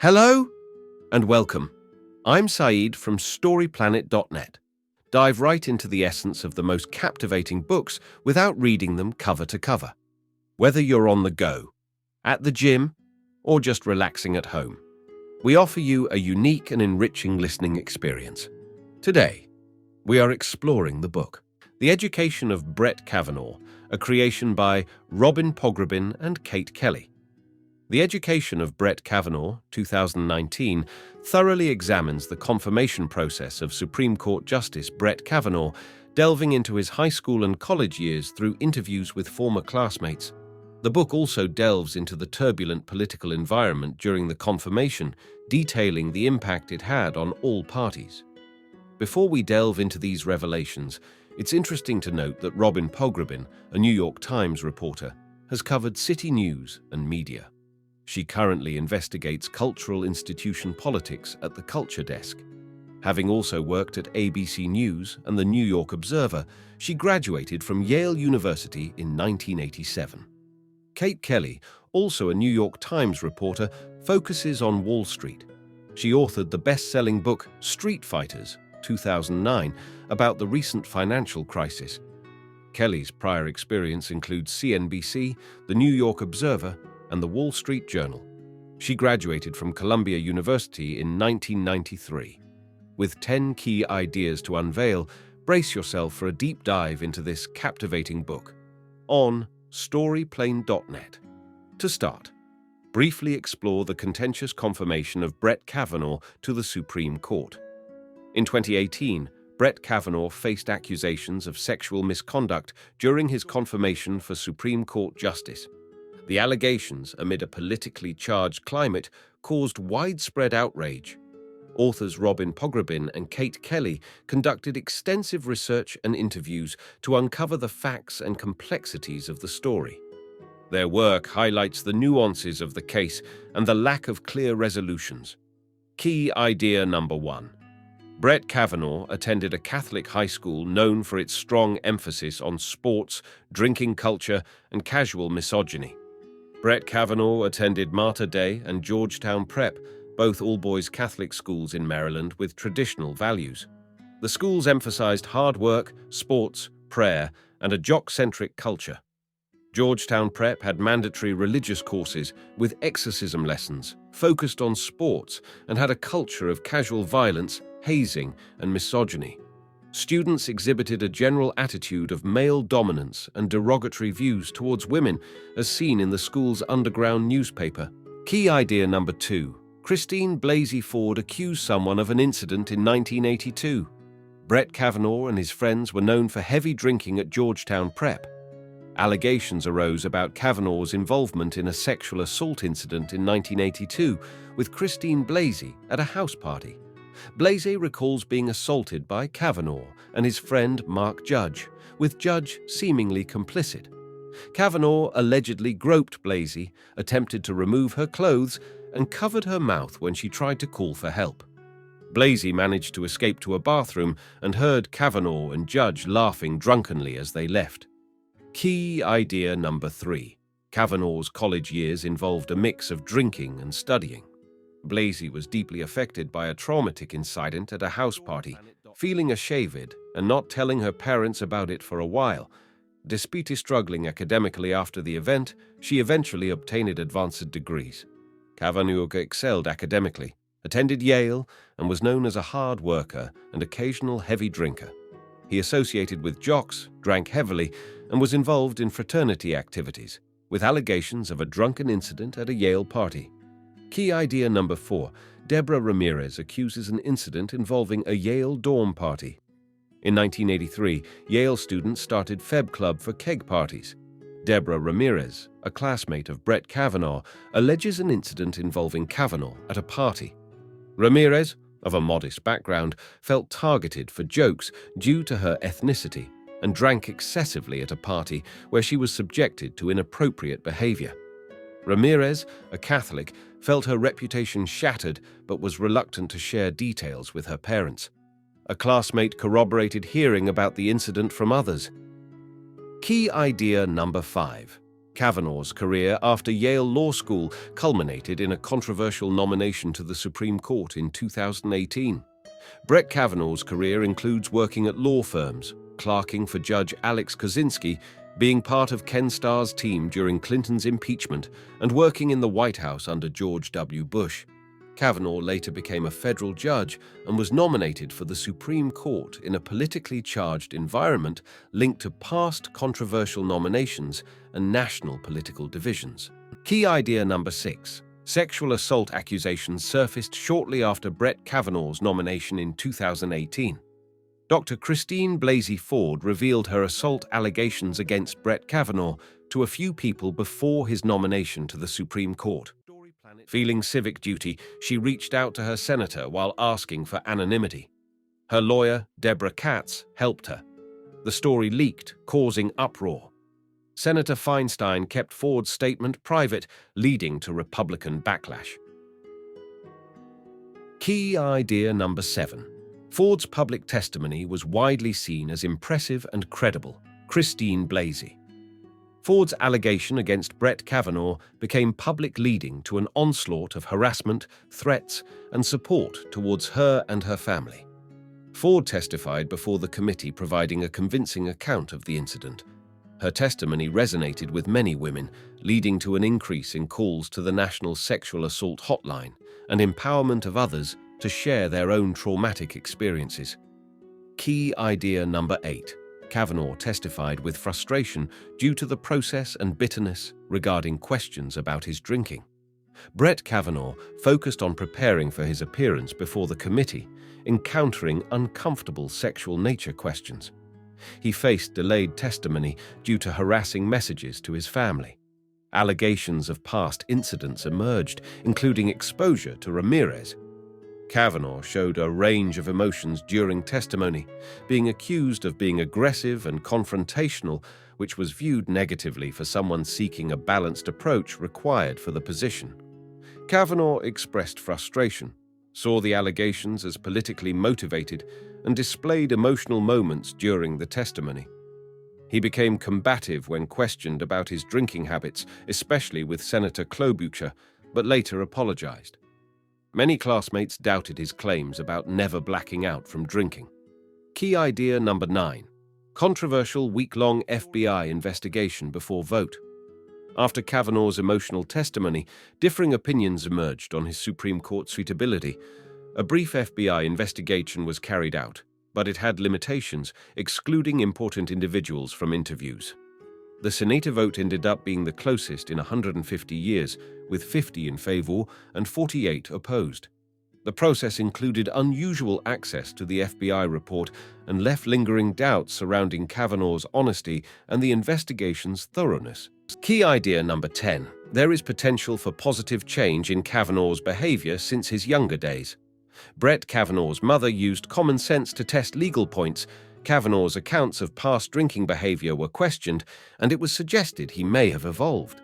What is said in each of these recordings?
Hello and welcome. I'm Saeed from StoryPlanet.net. Dive right into the essence of the most captivating books without reading them cover to cover. Whether you're on the go, at the gym, or just relaxing at home, we offer you a unique and enriching listening experience. Today, we are exploring the book, The Education of Brett Kavanaugh, a creation by Robin Pogrebin and Kate Kelly. The Education of Brett Kavanaugh, 2019, thoroughly examines the confirmation process of Supreme Court Justice Brett Kavanaugh, delving into his high school and college years through interviews with former classmates. The book also delves into the turbulent political environment during the confirmation, detailing the impact it had on all parties. Before we delve into these revelations, it's interesting to note that Robin Pogrebin, a New York Times reporter, has covered city news and media. She currently investigates cultural institution politics at the Culture Desk. Having also worked at ABC News and the New York Observer, she graduated from Yale University in 1987. Kate Kelly, also a New York Times reporter, focuses on Wall Street. She authored the best-selling book Street Fighters, 2009, about the recent financial crisis. Kelly's prior experience includes CNBC, the New York Observer, and the Wall Street Journal. She graduated from Columbia University in 1993. With 10 key ideas to unveil, brace yourself for a deep dive into this captivating book on StoryPlanet.net. To start, briefly explore the contentious confirmation of Brett Kavanaugh to the Supreme Court. In 2018, Brett Kavanaugh faced accusations of sexual misconduct during his confirmation for Supreme Court Justice. The allegations, amid a politically charged climate, caused widespread outrage. Authors Robin Pogrebin and Kate Kelly conducted extensive research and interviews to uncover the facts and complexities of the story. Their work highlights the nuances of the case and the lack of clear resolutions. Key idea number 1. Brett Kavanaugh attended a Catholic high school known for its strong emphasis on sports, drinking culture, and casual misogyny. Brett Kavanaugh attended Mater Dei and Georgetown Prep, both all-boys Catholic schools in Maryland with traditional values. The schools emphasized hard work, sports, prayer, and a jock-centric culture. Georgetown Prep had mandatory religious courses with exorcism lessons, focused on sports, and had a culture of casual violence, hazing, and misogyny. Students exhibited a general attitude of male dominance and derogatory views towards women, as seen in the school's underground newspaper. Key idea number 2. Christine Blasey Ford accused someone of an incident in 1982. Brett Kavanaugh and his friends were known for heavy drinking at Georgetown Prep. Allegations arose about Kavanaugh's involvement in a sexual assault incident in 1982 with Christine Blasey at a house party. Blasey recalls being assaulted by Kavanaugh and his friend Mark Judge, with Judge seemingly complicit. Kavanaugh allegedly groped Blasey, attempted to remove her clothes, and covered her mouth when she tried to call for help. Blasey managed to escape to a bathroom and heard Kavanaugh and Judge laughing drunkenly as they left. Key idea number 3. Kavanaugh's college years involved a mix of drinking and studying. Blasey was deeply affected by a traumatic incident at a house party, feeling ashamed and not telling her parents about it for a while. Despite struggling academically after the event, she eventually obtained advanced degrees. Kavanaugh excelled academically, attended Yale, and was known as a hard worker and occasional heavy drinker. He associated with jocks, drank heavily, and was involved in fraternity activities, with allegations of a drunken incident at a Yale party. Key idea number 4. Deborah Ramirez accuses an incident involving a Yale dorm party. In 1983, Yale students started Feb Club for keg parties. Deborah Ramirez, a classmate of Brett Kavanaugh, alleges an incident involving Kavanaugh at a party. Ramirez, of a modest background, felt targeted for jokes due to her ethnicity and drank excessively at a party where she was subjected to inappropriate behavior. Ramirez, a Catholic, felt her reputation shattered but was reluctant to share details with her parents. A classmate corroborated hearing about the incident from others. Key idea number 5. Kavanaugh's career after Yale Law School culminated in a controversial nomination to the Supreme Court in 2018. Brett Kavanaugh's career includes working at law firms, clerking for Judge Alex Kozinski, being part of Ken Starr's team during Clinton's impeachment, and working in the White House under George W. Bush. Kavanaugh later became a federal judge and was nominated for the Supreme Court in a politically charged environment linked to past controversial nominations and national political divisions. Key idea number 6. Sexual assault accusations surfaced shortly after Brett Kavanaugh's nomination in 2018. Dr. Christine Blasey Ford revealed her assault allegations against Brett Kavanaugh to a few people before his nomination to the Supreme Court. Feeling civic duty, she reached out to her senator while asking for anonymity. Her lawyer, Deborah Katz, helped her. The story leaked, causing uproar. Senator Feinstein kept Ford's statement private, leading to Republican backlash. Key idea number 7. Ford's public testimony was widely seen as impressive and credible. Christine Blasey. Ford's allegation against Brett Kavanaugh became public, leading to an onslaught of harassment, threats, and support towards her and her family. Ford testified before the committee, providing a convincing account of the incident. Her testimony resonated with many women, leading to an increase in calls to the National Sexual Assault Hotline and empowerment of others to share their own traumatic experiences. Key idea number 8. Kavanaugh testified with frustration due to the process and bitterness regarding questions about his drinking. Brett Kavanaugh focused on preparing for his appearance before the committee, encountering uncomfortable sexual nature questions. He faced delayed testimony due to harassing messages to his family. Allegations of past incidents emerged, including exposure to Ramirez. Kavanaugh showed a range of emotions during testimony, being accused of being aggressive and confrontational, which was viewed negatively for someone seeking a balanced approach required for the position. Kavanaugh expressed frustration, saw the allegations as politically motivated, and displayed emotional moments during the testimony. He became combative when questioned about his drinking habits, especially with Senator Klobuchar, but later apologized. Many classmates doubted his claims about never blacking out from drinking. Key idea number 9. Controversial week-long FBI investigation before vote. After Kavanaugh's emotional testimony, differing opinions emerged on his Supreme Court suitability. A brief FBI investigation was carried out, but it had limitations, excluding important individuals from interviews. The Senator vote ended up being the closest in 150 years, with 50 in favor and 48 opposed. The process included unusual access to the FBI report and left lingering doubts surrounding Kavanaugh's honesty and the investigation's thoroughness. Key idea number 10. There is potential for positive change in Kavanaugh's behavior since his younger days. Brett Kavanaugh's mother used common sense to test legal points. Kavanaugh's accounts of past drinking behavior were questioned, and it was suggested he may have evolved.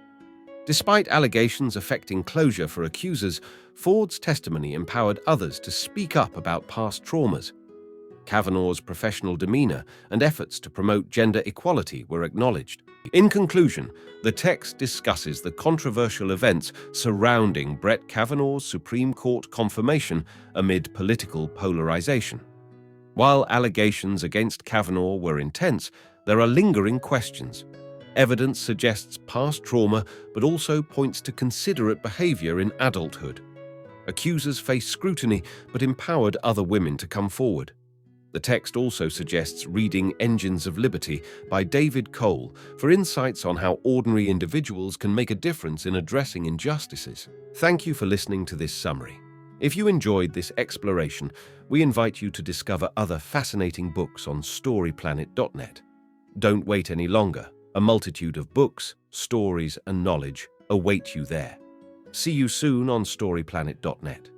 Despite allegations affecting closure for accusers, Ford's testimony empowered others to speak up about past traumas. Kavanaugh's professional demeanor and efforts to promote gender equality were acknowledged. In conclusion, the text discusses the controversial events surrounding Brett Kavanaugh's Supreme Court confirmation amid political polarization. While allegations against Kavanaugh were intense, there are lingering questions. Evidence suggests past trauma, but also points to considerate behavior in adulthood. Accusers faced scrutiny, but empowered other women to come forward. The text also suggests reading Engines of Liberty by David Cole for insights on how ordinary individuals can make a difference in addressing injustices. Thank you for listening to this summary. If you enjoyed this exploration, we invite you to discover other fascinating books on storyplanet.net. Don't wait any longer. A multitude of books, stories, and knowledge await you there. See you soon on storyplanet.net.